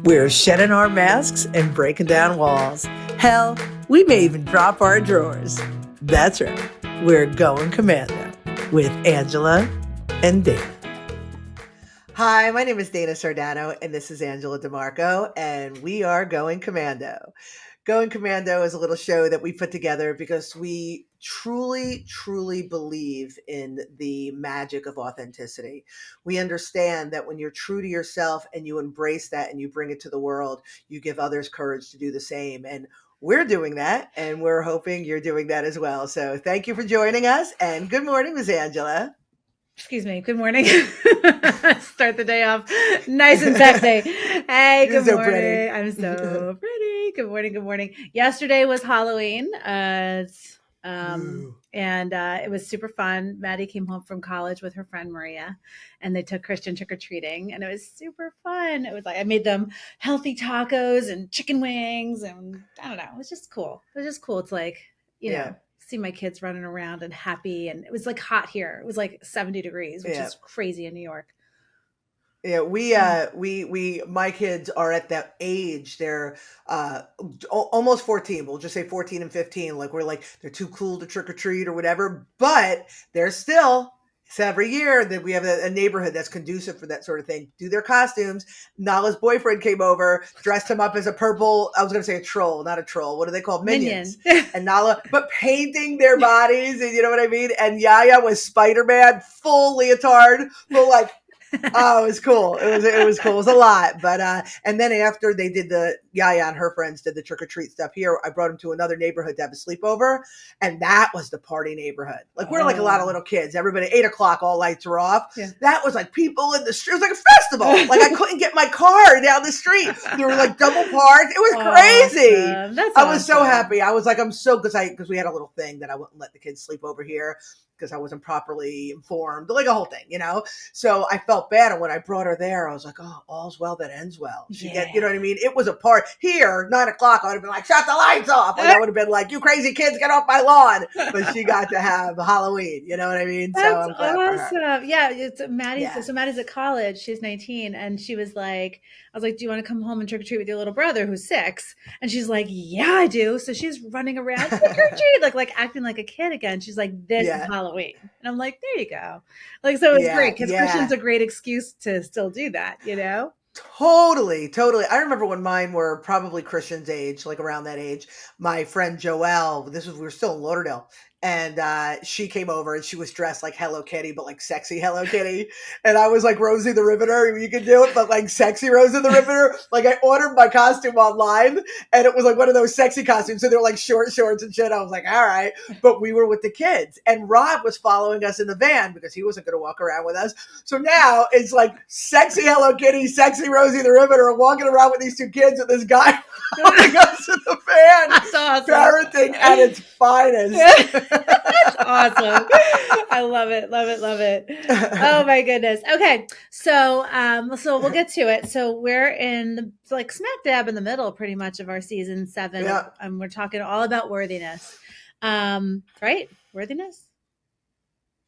We're shedding our masks and breaking down walls. Hell, we may even drop our drawers. That's right. We're going Commando with Angela and Dana. Hi, my name is Dana Sardano, and this is Angela DeMarco, and we are going Commando. Going Commando is a little show that we put together because we truly, truly believe in the magic of authenticity. We understand that when you're true to yourself and you embrace that and you bring it to the world, you give others courage to do the same. And we're doing that, and we're hoping you're doing that as well. So thank you for joining us, and good morning, Ms. Angela. Excuse me. Good morning. Start the day off nice and sexy. Hey, You're good so morning. pretty. I'm so pretty. Good morning. Good morning. Yesterday was Halloween. And it was super fun. Maddie came home from college with her friend Maria, and they took Christian trick-or-treating, and it was super fun. It was like I made them healthy tacos and chicken wings, and I don't know. It was just cool. It was just cool. It's like, Yeah. see my kids running around and happy, and it was like hot here. It was like 70 degrees, which Yeah. is crazy in New York. Yeah, my kids are at that age. They're almost 14. We'll just say 14 and 15. Like they're too cool to trick or treat or whatever, but they're still. So every year that we have a neighborhood that's conducive for that sort of thing, do their costumes. Nala's boyfriend came over, dressed him up as a purple, I was going to say a troll, not a troll. What are they called? Minions. And Nala, but painting their bodies, and you know what I mean? And Yaya was Spider-Man, full leotard, full like, oh, it was cool. It was cool. It was a lot. But and then after they did Yaya and her friends did the trick or treat stuff here, I brought them to another neighborhood to have a sleepover, and that was the party neighborhood. Like we're like a lot of little kids. Everybody 8:00, all lights were off. Yeah. That was like people in the street. It was like a festival. Like I couldn't get my car down the street. There were like double parked. It was crazy. That's I was so happy. I was like, I'm so because we had a little thing that I wouldn't let the kids sleep over here because I wasn't properly informed, like a whole thing, So I felt bad. And when I brought her there, I was like, oh, all's well that ends well. You know what I mean? It was a part here, 9:00. I would have been like, shut the lights off. Like I would have been like, you crazy kids, get off my lawn. But she got to have Halloween. You know what I mean? That's so I'm glad awesome. for her. Yeah, it's Maddie's. Yeah. So Maddie's at college. She's 19, and she was like, I was like, do you want to come home and trick or treat with your little brother who's 6? And she's like, yeah, I do. So she's running around trick or treat, like acting like a kid again. She's like, this is Halloween, and I'm like, there you go. Like, so it's great because Christian's a great excuse to still do that, Totally. I remember when mine were probably Christian's age, like around that age. My friend Joelle, we were still in Lauderdale, and she came over and she was dressed like Hello Kitty, but like sexy Hello Kitty. And I was like Rosie the Riveter. You could do it, but like sexy Rosie the Riveter. Like I ordered my costume online, and it was like one of those sexy costumes. So they were like short shorts and shit. I was like, all right. But we were with the kids, and Rob was following us in the van because he wasn't going to walk around with us. So now it's like sexy Hello Kitty, sexy Rosie the Riveter walking around with these two kids and this guy following us in the van. That's awesome. Parenting at its finest. That's awesome. I love it. Oh my goodness. Okay. So we'll get to it. So we're in like smack dab in the middle pretty much of our season 7. Yeah. And we're talking all about worthiness. Right? Worthiness?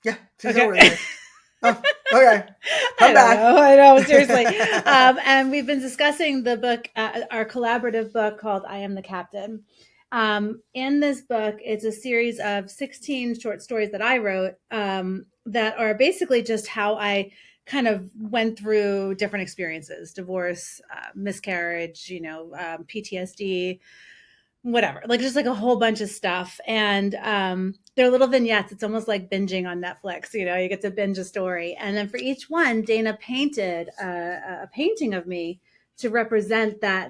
Yeah. Okay. Worthiness. Oh, okay. Come back. I know, seriously. And we've been discussing the book, our collaborative book called I Am the Captain. In this book, it's a series of 16 short stories that I wrote that are basically just how I kind of went through different experiences, divorce, miscarriage, PTSD, whatever, like just like a whole bunch of stuff. And they're little vignettes. It's almost like binging on Netflix. You get to binge a story. And then for each one, Dana painted a painting of me to represent that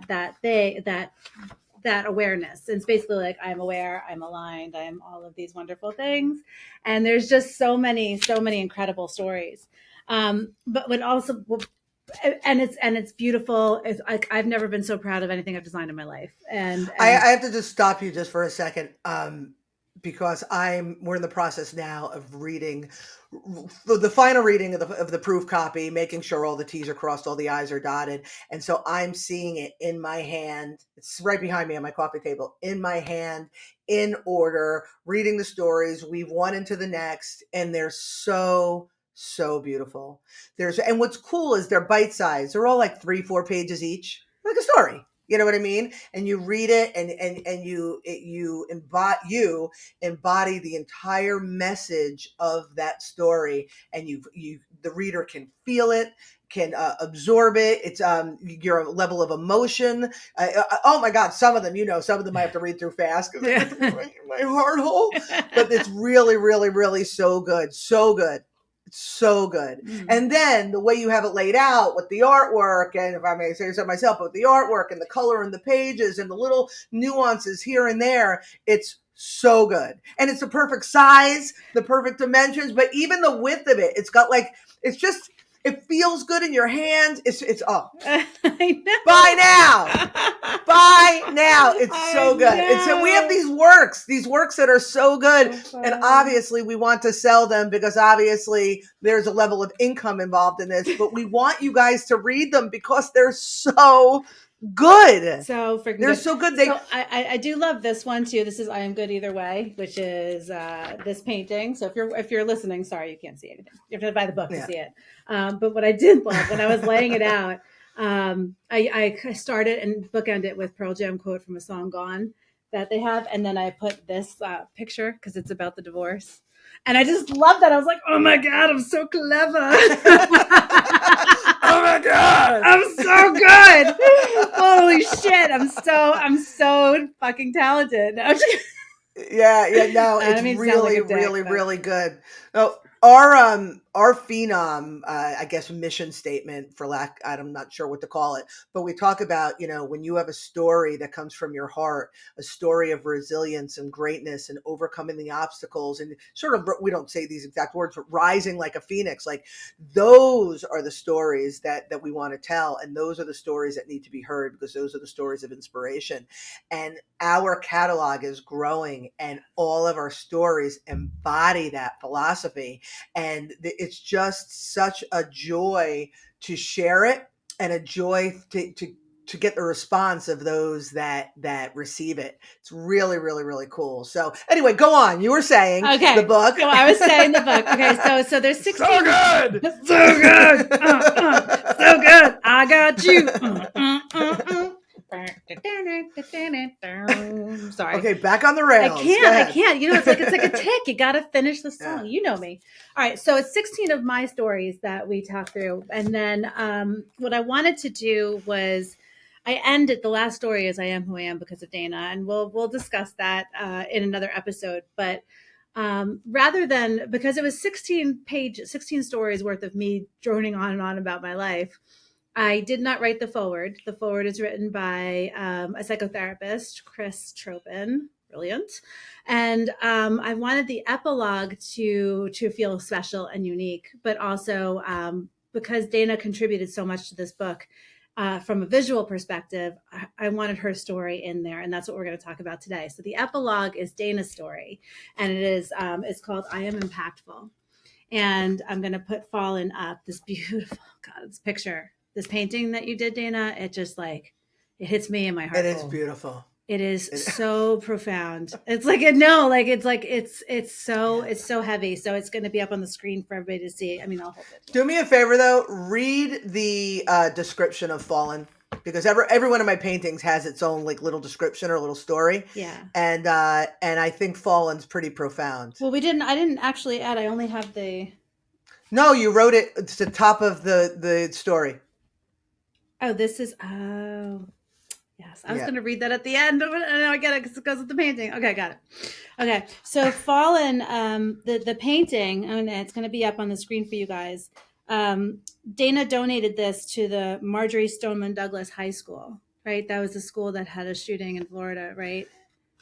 awareness. And it's basically like, I'm aware, I'm aligned, I'm all of these wonderful things. And there's just so many incredible stories. But when also, and it's beautiful. It's like, I've never been so proud of anything I've designed in my life. And I have to just stop you just for a second. Because we're in the process now of reading the final reading of the proof copy, making sure all the T's are crossed, all the I's are dotted. And so I'm seeing it in my hand. It's right behind me on my coffee table, in my hand, in order, reading the stories. Weave one into the next, and they're so beautiful. And what's cool is they're bite-sized. They're all like 3-4 pages each. like a story. You know what I mean? And you read it, and you embody the entire message of that story, and the reader can feel it, can absorb it. It's your level of emotion. Oh my God, some of them, some of them I have to read through fast because they go through my heart hole. But it's really, really, really so good, so good. It's so good. Mm. And then the way you have it laid out with the artwork, and if I may say so myself, but with the artwork and the color and the pages and the little nuances here and there, it's so good. And it's the perfect size, the perfect dimensions, but even the width of it, it's got like, it's just, it feels good in your hands. It's oh, I know. buy now. Buy now. It's so good. And so we have know. these works that are so good. So And fun. obviously we want to sell them because obviously there's a level of income involved in this, but we want you guys to read them because they're so good. So freaking They're good. so good. So I do love this one too. This is I Am Good Either Way, which is this painting. So if you're listening, sorry you can't see anything. You have to buy the book to Yeah. see it. But what I did love when I was laying it out, I started and bookend it with Pearl Jam quote from a song Gone that they have, and then I put this picture because it's about the divorce. And I just love that. I was like, oh my God, I'm so clever. Oh my God. I'm so good. Holy shit. I'm so fucking talented. Yeah, no, I it's mean, it sounds like really, a dick, really, but really good. Oh, our Phenom, I guess mission statement for lack, I'm not sure what to call it, but we talk about, when you have a story that comes from your heart, a story of resilience and greatness and overcoming the obstacles and sort of, we don't say these exact words, but rising like a phoenix, like those are the stories that we want to tell. And those are the stories that need to be heard because those are the stories of inspiration. And our catalog is growing and all of our stories embody that philosophy. And it's just such a joy to share it and a joy to get the response of those that receive it. It's really, really, really cool. So anyway, go on. You were saying the okay. book. So I was saying the book. Okay, so there's 16. So good. So good. So good. I got you. Sorry. Okay, back on the rails. I can't. It's like a tick. You got to finish the song. Yeah. You know me. All right. So it's 16 of my stories that we talked through. And then what I wanted to do was I ended the last story as I am who I am because of Dana. And we'll discuss that in another episode. But rather than, because it was 16 stories worth of me droning on and on about my life, I did not write the forward. The forward is written by a psychotherapist, Chris Tropin. Brilliant. And I wanted the epilogue to feel special and unique, but also because Dana contributed so much to this book from a visual perspective, I wanted her story in there, and that's what we're going to talk about today. So the epilogue is Dana's story, and it is it's called "I Am Impactful." And I'm going to put Fallen up. This beautiful, God, this picture, this painting that you did, Dana. It just like it hits me in my heart. It is beautiful. It is so profound. It's like it's so heavy. So it's going to be up on the screen for everybody to see. I mean, I'll hold it. Do me a favor though, read the description of Fallen because every one of my paintings has its own like little description or little story. Yeah. And I think Fallen's pretty profound. Well, I didn't actually add. I only have the. No, you wrote it. It's the top of the story. Oh, this is. Oh, yes. I was Yeah. going to read that at the end. But I get it because it goes with the painting. Okay, got it. Okay, so Fallen, the painting, and it's going to be up on the screen for you guys. Dana donated this to the Marjorie Stoneman Douglas High School, right? That was the school that had a shooting in Florida, right?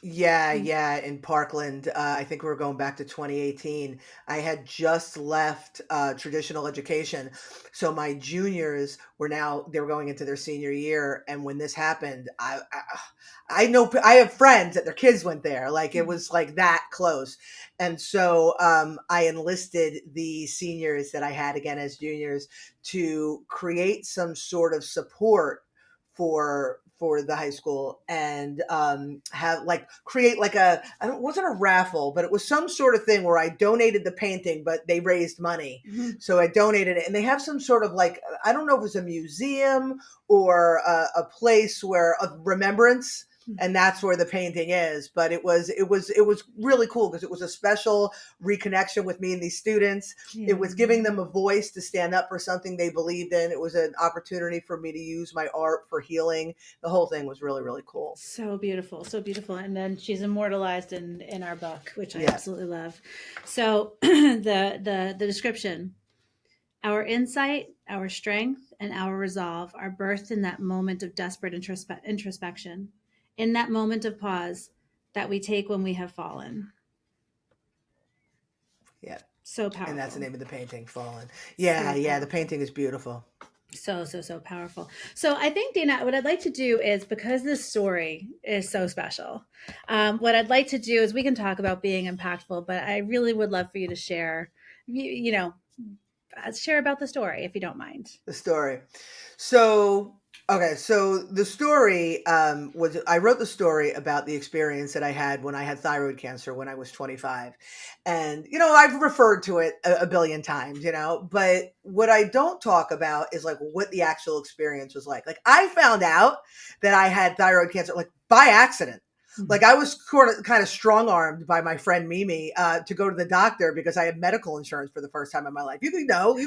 Yeah, in Parkland. I think we were going back to 2018. I had just left traditional education. So my juniors they were going into their senior year. And when this happened, I know, I have friends that their kids went there. Like it was like that close. And so I enlisted the seniors that I had again as juniors to create some sort of support for the high school and have like create like it wasn't a raffle, but it was some sort of thing where I donated the painting, but they raised money. Mm-hmm. So I donated it and they have some sort of like, I don't know if it was a museum or a place where of remembrance, and that's where the painting is. But it was really cool because it was a special reconnection with me and these students. Yeah. It was giving them a voice to stand up for something they believed in. It was an opportunity for me to use my art for healing. The whole thing was really, really cool. So beautiful, so beautiful. And then she's immortalized in our book, which I Yeah. absolutely love. So the description: our insight, our strength, and our resolve are birthed in that moment of desperate introspection, in that moment of pause that we take when we have fallen. Yeah. So And that's the powerful. name of the painting, Fallen. Yeah, So yeah, the powerful. painting is beautiful. So powerful. So I think, Dana, what I'd like to do is, because this story is so special, what I'd like to do is we can talk about being impactful, but I really would love for you to share, you know, share about the story if you don't mind. The story. So, okay, so the story was I wrote the story about the experience that I had when I had thyroid cancer when I was 25. And, I've referred to it a billion times, but what I don't talk about is like what the actual experience was like. Like, I found out that I had thyroid cancer like by accident. Like, I was kind of strong armed by my friend Mimi to go to the doctor because I had medical insurance for the first time in my life. You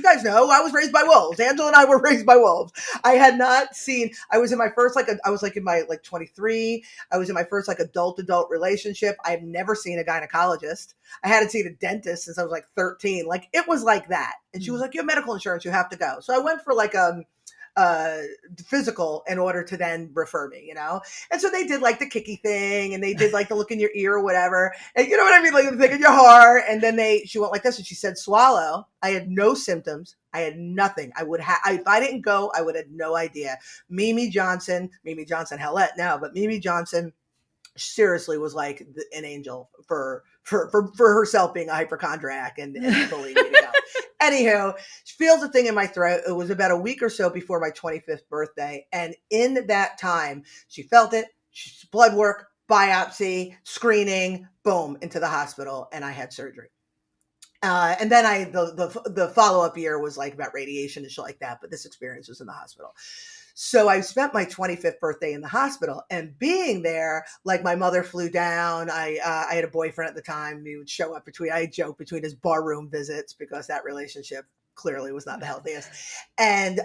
guys know, I was raised by wolves. Angela and I were raised by wolves. I had not seen. I was in my first I was like in my 23. I was in my first like adult relationship. I had never seen a gynecologist. I hadn't seen a dentist since I was like 13. Like, it was like that. And she was like, "You have medical insurance. You have to go." So I went for like uh physical in order to then refer me, and so they did like the kicky thing, and they did like the look in your ear or whatever, and you know what I mean, like the thing in your heart, and then she went like this, and she said swallow. I had no symptoms. I had nothing. I would have if I didn't go, I would have no idea. Mimi Johnson Hellette now, but Mimi Johnson seriously was like an angel for herself being a hypochondriac and bullying me to go. Anywho, she feels a thing in my throat. It was about a week or so before my 25th birthday. And in that time, she felt it. Blood work, biopsy, screening, boom, into the hospital. And I had surgery. And then the follow-up year was like about radiation and shit like that. But this experience was in the hospital. So I spent my 25th birthday in the hospital, and being there, like my mother flew down. I had a boyfriend at the time. He would show up I joke between his barroom visits because that relationship clearly was not the healthiest. And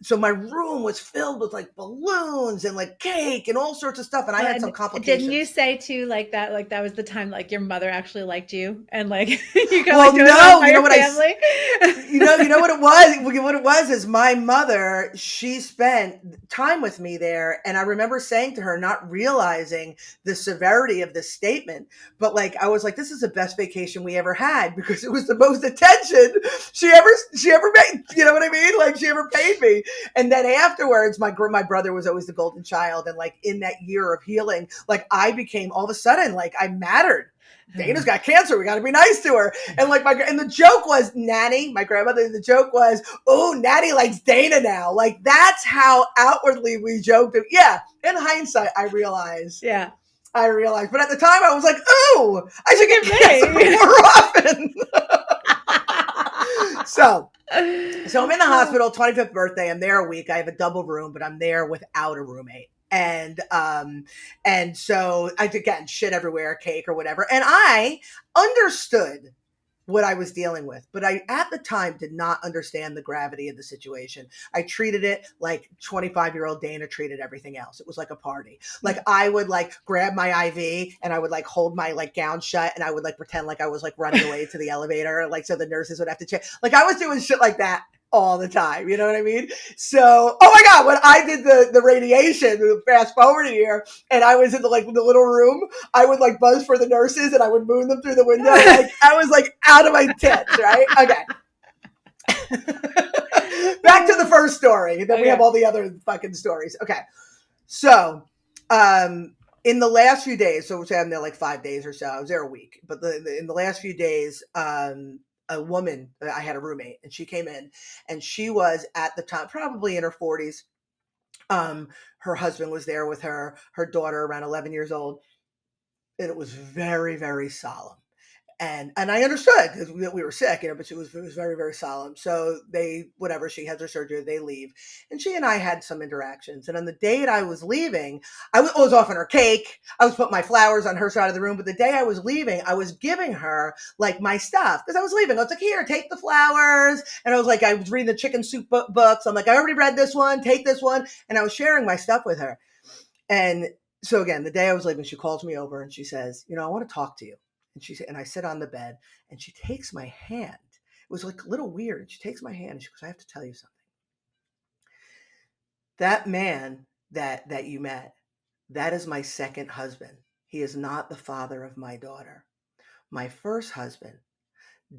so my room was filled with like balloons and like cake and all sorts of stuff. And I Well, had some and didn't you complications. say too, like that was the time like your mother actually liked you, and like you got like Well, doted on no, by your family? you know what it was. What it was is my mother. She spent time with me there, and I remember saying to her, not realizing the severity of this statement, but like I was like, "This is the best vacation we ever had because it was the most attention she ever made." You know what I mean? Like, she ever paid me. And then afterwards, my brother was always the golden child, and like in that year of healing, like I became all of a sudden like I mattered. Dana's got cancer. We got to be nice to her. And like and the joke was Natty, my grandmother. The joke was, "Oh, Natty likes Dana now." Like, that's how outwardly we joked. Yeah, in hindsight, I realized. Yeah. But at the time, I was like, "Oh, I should get cancer Maybe. more often." So I'm in the hospital, 25th birthday. I'm there a week. I have a double room, but I'm there without a roommate. And so I again shit everywhere, cake or whatever. And I understood what I was dealing with, but I at the time did not understand the gravity of the situation. I treated it like 25-year-old Dana treated everything else. It was like a party. Like, I would like grab my IV and I would like hold my like gown shut, and I would like pretend like I was like running away to the elevator, like so the nurses would have to check. Like, I was doing shit like that all the time. You know what I mean? So, oh my God, when I did the radiation, fast forward here, and I was in the little room, I would like buzz for the nurses and I would moon them through the window. Like, I was like out of my tits, right? Okay. Back to the first story. Then we have all the other fucking stories. Okay. So, in the last few days, so say I'm there like 5 days or so. I was there a week, but in the last few days, a woman, I had a roommate, and she came in, and she was at the time probably in her 40s. Her husband was there with her daughter around 11 years old, and it was very, very solemn. And I understood because we were sick, but it was very, very solemn. So they, whatever, she has her surgery, they leave, and she and I had some interactions. And on the date I was leaving, was offering her cake. I was putting my flowers on her side of the room. But the day I was leaving, I was giving her like my stuff because I was leaving. I was like, here, take the flowers. And I was like, I was reading the chicken soup books. I'm like, I already read this one. Take this one. And I was sharing my stuff with her. And so again, the day I was leaving, she calls me over and she says, I want to talk to you. And I sit on the bed and she takes my hand. It was like a little weird. She takes my hand and she goes, I have to tell you something. That man that you met, that is my second husband. He is not the father of my daughter. My first husband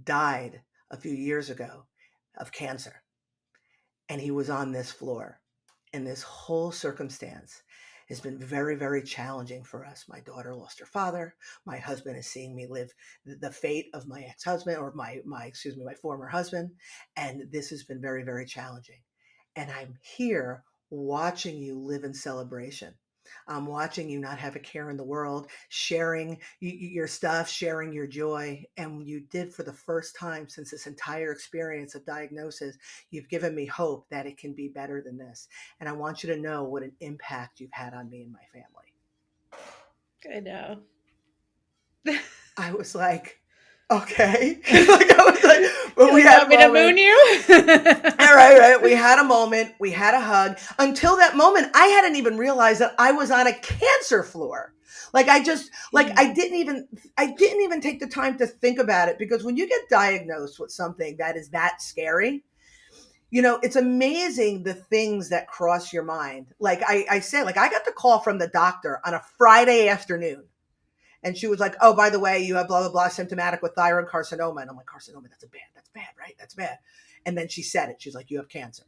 died a few years ago of cancer. And he was on this floor. And this whole circumstance has been very, very challenging for us. My daughter lost her father. My husband is seeing me live the fate of my ex-husband, or my former husband. And this has been very, very challenging. And I'm here watching you live in celebration. I'm watching you not have a care in the world, sharing your stuff, sharing your joy. And you did, for the first time since this entire experience of diagnosis, you've given me hope that it can be better than this. And I want you to know what an impact you've had on me and my family. I know. I was like, okay. I was like, but we You had want a me to moment. moon you? All right, right. We had a moment. We had a hug. Until that moment, I hadn't even realized that I was on a cancer floor. Like I didn't even take the time to think about it, because when you get diagnosed with something that is that scary, it's amazing the things that cross your mind. Like I say, like I got the call from the doctor on a Friday afternoon. And she was like, oh, by the way, you have blah, blah, blah, symptomatic with thyroid carcinoma. And I'm like, carcinoma, that's bad, right? That's bad. And then she said it. She's like, you have cancer.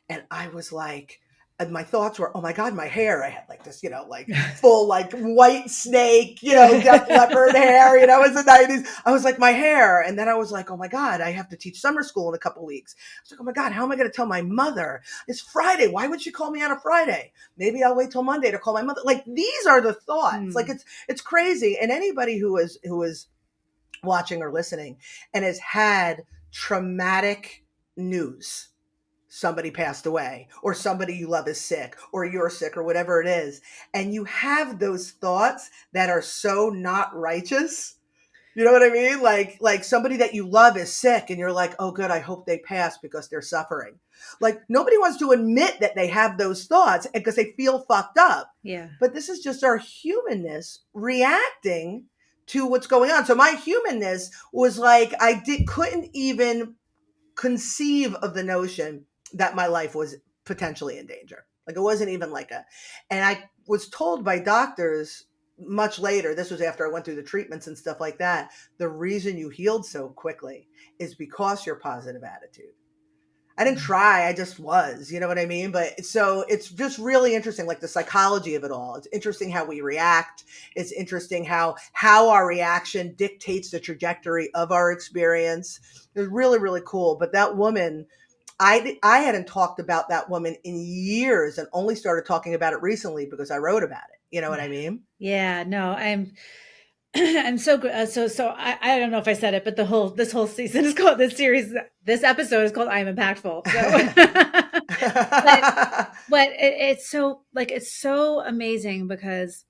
And I was like, and my thoughts were, oh my God, my hair. I had like this, like full, like white snake, Def Leopard hair, it was the 90s. I was like, my hair. And then I was like, oh my God, I have to teach summer school in a couple of weeks. I was like, oh my God, how am I going to tell my mother? It's Friday. Why would she call me on a Friday? Maybe I'll wait till Monday to call my mother. Like, these are the thoughts. Like, it's crazy. And anybody who is watching or listening and has had traumatic news, somebody passed away, or somebody you love is sick, or you're sick, or whatever it is, and you have those thoughts that are so not righteous. You know what I mean? Like somebody that you love is sick and you're like, oh good, I hope they pass because they're suffering. Like, nobody wants to admit that they have those thoughts because they feel fucked up. Yeah. But this is just our humanness reacting to what's going on. So my humanness was like, couldn't even conceive of the notion that my life was potentially in danger. Like, it wasn't even and I was told by doctors much later, this was after I went through the treatments and stuff like that, the reason you healed so quickly is because your positive attitude. I didn't try, I just was, you know what I mean? But so it's just really interesting, like the psychology of it all. It's interesting how we react. It's interesting how our reaction dictates the trajectory of our experience. It's really, really cool. But that woman, I hadn't talked about that woman in years, and only started talking about it recently because I wrote about it. You know what I mean? Yeah, no, I'm so good. I don't know if I said it, but this whole season is called, this episode is called I'm Impactful. So, but it's so amazing because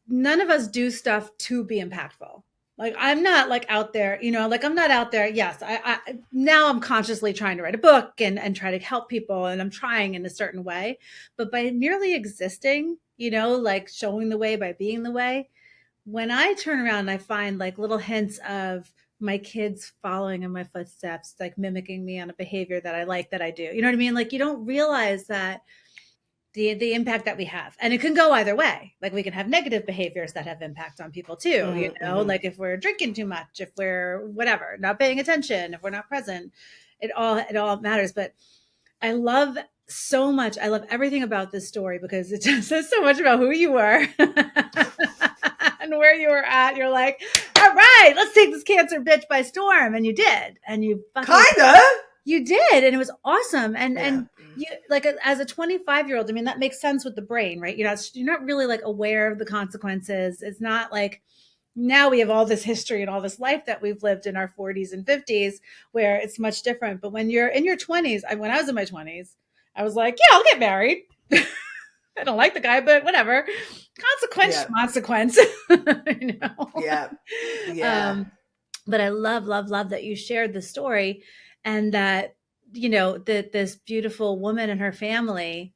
none of us do stuff to be impactful. Like, I'm not like out there, like I'm not out there. Yes, I now I'm consciously trying to write a book and try to help people, and I'm trying in a certain way, but by merely existing, like showing the way by being the way. When I turn around and I find like little hints of my kids following in my footsteps, like mimicking me on a behavior that I like, that I do, you know what I mean? Like, you don't realize that the impact that we have, and it can go either way. Like, we can have negative behaviors that have impact on people too, Mm-hmm. like if we're drinking too much, if we're whatever, not paying attention, if we're not present, it all matters. But I love so much, I love everything about this story because it just says so much about who you were and where you were at. You're like, all right, let's take this cancer bitch by storm. And you did. And you fucking Kinda. you did, and it was awesome. And Yeah. you, like, as a 25-year-old, I mean, that makes sense with the brain, right? You're not really like aware of the consequences. It's not like now we have all this history and all this life that we've lived in our 40s and 50s where it's much different. But when you're in your 20s, when I was in my 20s, I was like, yeah, I'll get married. I don't like the guy, but whatever. Consequence, Yeah. consequence. You know? Yeah. Yeah. um, but I love, love, love that you shared the story, and that, you know, that this beautiful woman and her family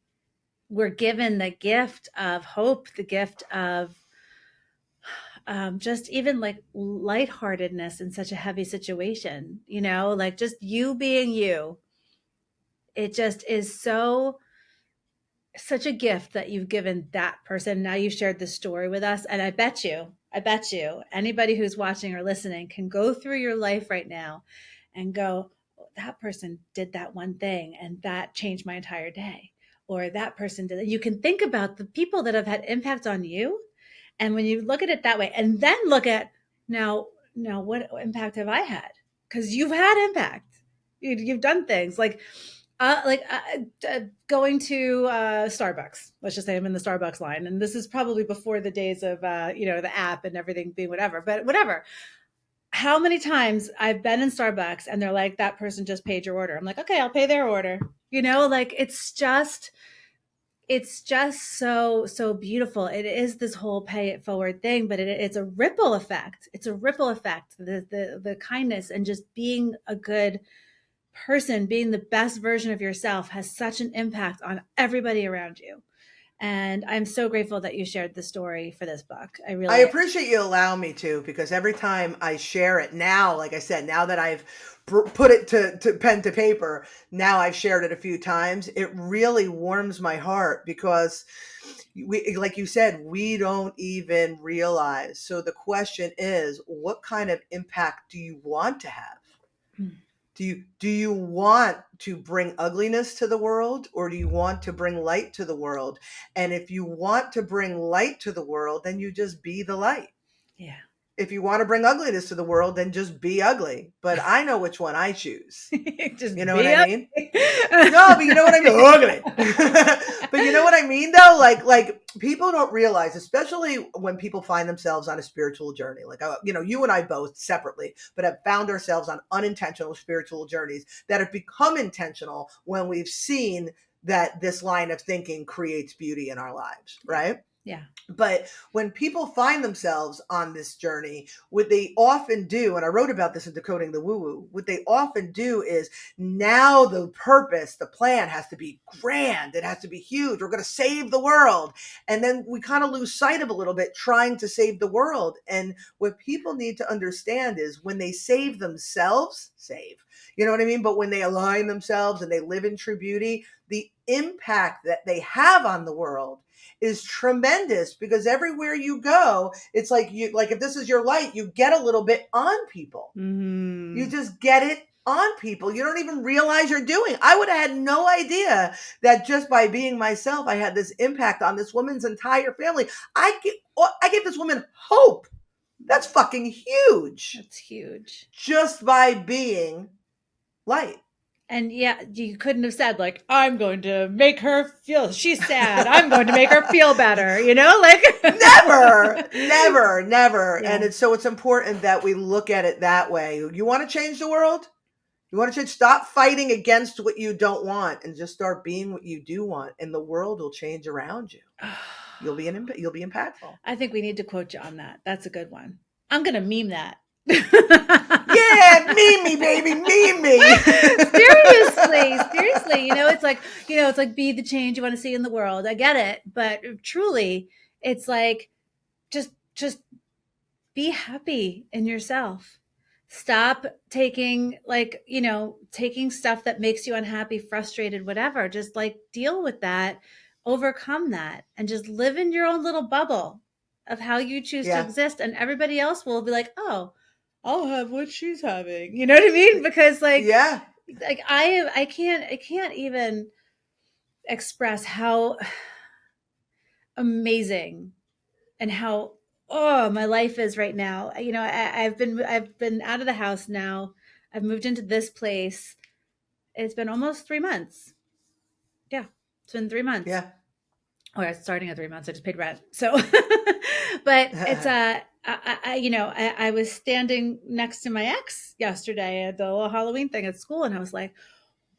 were given the gift of hope, the gift of just even like lightheartedness in such a heavy situation, you know, like just you being you. It just is so such a gift that you've given that person. Now you shared this story with us. And I bet you, anybody who's watching or listening can go through your life right now and go, "Oh, that person did that one thing and that changed my entire day." Or that person did it. You can think about the people that have had impact on you. And when you look at it that way, and then look at now, now what impact have I had? Because you've had impact. You've done things like going to Starbucks. Let's just say I'm in the Starbucks line, and this is probably before the days of you know, the app and everything being whatever. But whatever. How many times I've been in Starbucks and they're like, "That person just paid your order." I'm like, "Okay, I'll pay their order." You know, like it's just so so beautiful. It is this whole pay it forward thing, but it's a ripple effect. It's a ripple effect. The kindness and just being a good person, being the best version of yourself, has such an impact on everybody around you. And I'm so grateful that you shared the story for this book. I I really am. appreciate you allowing me to, because every time I share it now, like I said, now that I've put it to pen to paper, now I've shared it a few times. It really warms my heart because we, like you said, we don't even realize. So the question is, what kind of impact do you want to have? Do you want to bring ugliness to the world, or do you want to bring light to the world? And if you want to bring light to the world, then you just be the light. Yeah. If you want to bring ugliness to the world, then just be ugly. But I know which one I choose. You Just know what be I up. mean? No, but you know what I mean? Ugly. But you know what I mean though? Like people don't realize, especially when people find themselves on a spiritual journey. Like you and I both separately, but have found ourselves on unintentional spiritual journeys that have become intentional when we've seen that this line of thinking creates beauty in our lives, Yeah. right? Yeah. But when people find themselves on this journey, what they often do, and I wrote about this in Decoding the Woo Woo, what they often do is, now the purpose, the plan has to be grand. It has to be huge. We're going to save the world. And then we kind of lose sight of a little bit trying to save the world. And what people need to understand is, when they save themselves, you know what I mean? But when they align themselves and they live in true beauty, the impact that they have on the world is tremendous, because everywhere you go, it's like, if this is your light, you get a little bit on people. You Mm. just get it on people. You don't even realize you're doing. I would have had no idea that just by being myself, I had this impact on this woman's entire family. I gave this woman hope. That's fucking huge. That's huge. Just by being light. And yeah, you couldn't have said like, "I'm going to make her feel she's sad. I'm going to make her feel better," you know, like Never, never, never. yeah. And it's important that we look at it that way. You want to change the world? You want to change? Stop fighting against what you don't want and just start being what you do want, and the world will change around you. You'll be impactful. I think we need to quote you on that. That's a good one. I'm going to meme that. Yeah, meme me, baby, meme me. Seriously, seriously, it's like be the change you want to see in the world. I get it, but truly, it's like just be happy in yourself. Stop taking taking stuff that makes you unhappy, frustrated, whatever. Just like deal with that, overcome that, and just live in your own little bubble of how you choose to Yeah, exist. And everybody else will be like, "Oh, I'll have what she's having." You know what I mean? Because yeah, I can't even express how amazing and how my life is right now. I've been out of the house now. I've moved into this place. It's been almost 3 months. Yeah, it's been 3 months. yeah. Or it's starting at 3 months. I just paid rent. So, but it's I was standing next to my ex yesterday at the little Halloween thing at school, and I was like,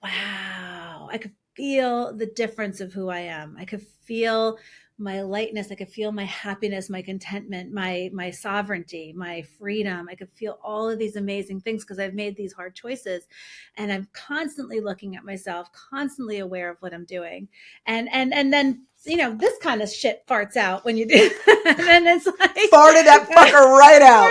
wow, I could feel the difference of who I am. I could feel my lightness. I could feel my happiness, my contentment, my sovereignty, my freedom. I could feel all of these amazing things because I've made these hard choices, and I'm constantly looking at myself, constantly aware of what I'm doing, and then this kind of shit farts out when you do, and then it's like farted that fucker right out.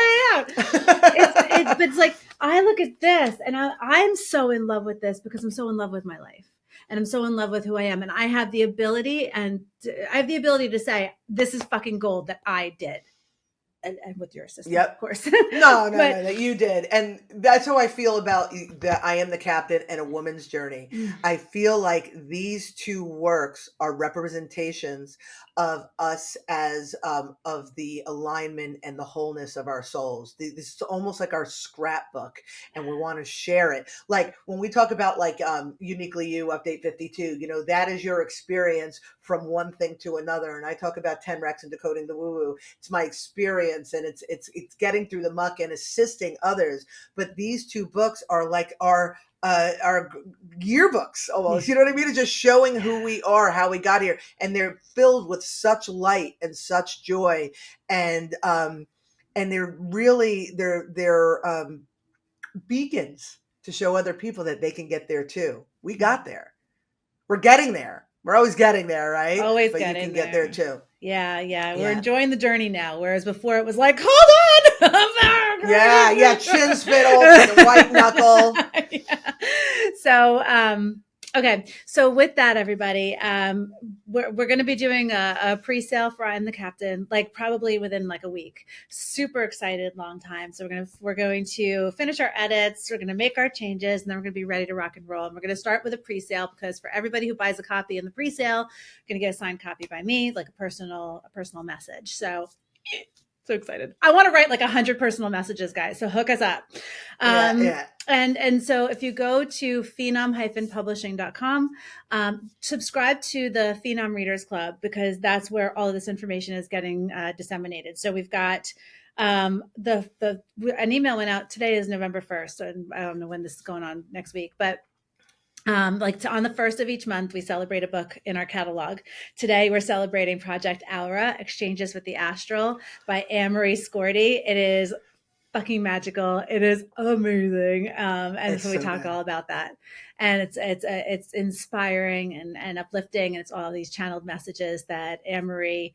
It's like I look at this and I'm so in love with this because I'm so in love with my life and I'm so in love with who I am, and I have the ability to say this is fucking gold that I did. And with your assistance, of course. No, you did. And that's how I feel about that. I Am the Captain and A Woman's Journey. I feel like these two works are representations of us as of the alignment and the wholeness of our souls. This is almost like our scrapbook, and we want to share it. Like when we talk about like Uniquely You, Update 52, that is your experience from one thing to another. And I talk about 10 Rex and Decoding the Woo-Woo. It's my experience, and it's getting through the muck and assisting others. But these two books are like our yearbooks almost. You know what I mean? It's just showing who we are, how we got here, and they're filled with such light and such joy, and they're really they're beacons to show other people that they can get there too. We got there. We're getting there. We're always getting there, right? Always but getting you can get there too. Yeah. We're enjoying the journey now. Whereas before it was like, hold on. Yeah. Chin spittle and white knuckle. Yeah. So, okay. So with that, everybody, we're going to be doing a pre-sale for I Am the Captain, like probably within like a week. Super excited, long time. So we're going to finish our edits. We're going to make our changes, and then we're going to be ready to rock and roll. And we're going to start with a pre-sale because for everybody who buys a copy in the pre-sale, you're going to get a signed copy by me, like a personal message. So excited. I want to write like 100 personal messages, guys. So hook us up. Yeah. And so if you go to phenom-publishing.com, subscribe to the Phenom Readers Club, because that's where all of this information is getting disseminated. So we've got an email went out. Today is November 1st. And I don't know when this is going on next week, but on the 1st of each month, we celebrate a book in our catalog. Today, we're celebrating Project Aura, Exchanges with the Astral by Anne-Marie Scordy. It is fucking magical. It is amazing. And so we talk all about that. And it's inspiring and uplifting. And it's all these channeled messages that Anne-Marie,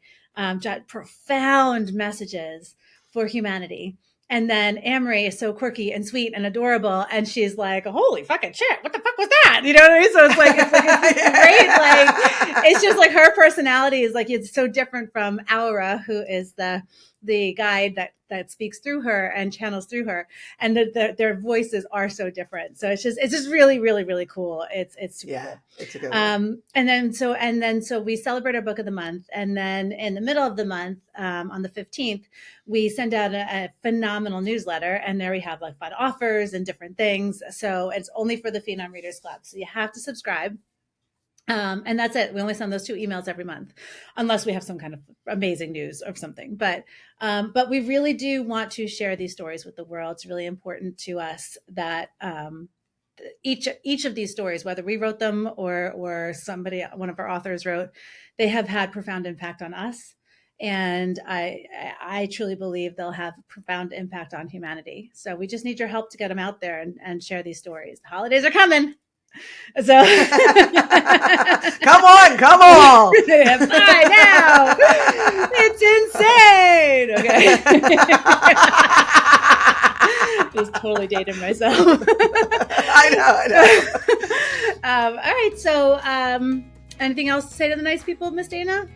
profound messages for humanity. And then Anne-Marie is so quirky and sweet and adorable. And she's like, holy fucking shit, what the fuck was that? You know what I mean? So it's great. Like, it's just like her personality is like, it's so different from Aura, who is the guide that speaks through her and channels through her. And their voices are so different. So it's just really, really, really cool. It's super cool. It's a good one. And then so we celebrate our book of the month. And then in the middle of the month, on the 15th, we send out a phenomenal newsletter, and there we have like fun offers and different things. So it's only for the Phenom Readers Club. So you have to subscribe. And that's it. We only send those 2 emails every month, unless we have some kind of amazing news or something. But we really do want to share these stories with the world. It's really important to us that each of these stories, whether we wrote them or one of our authors wrote, they have had profound impact on us. And I truly believe they'll have a profound impact on humanity. So we just need your help to get them out there and share these stories. The holidays are coming. So come on. Bye now. It's insane. Okay. Just totally dated myself. I know. All right. So anything else to say to the nice people, Miss Dana?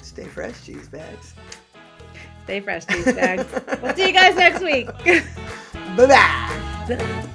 Stay fresh, cheese bags. Stay fresh, cheese bags. We'll see you guys next week. Bye-bye.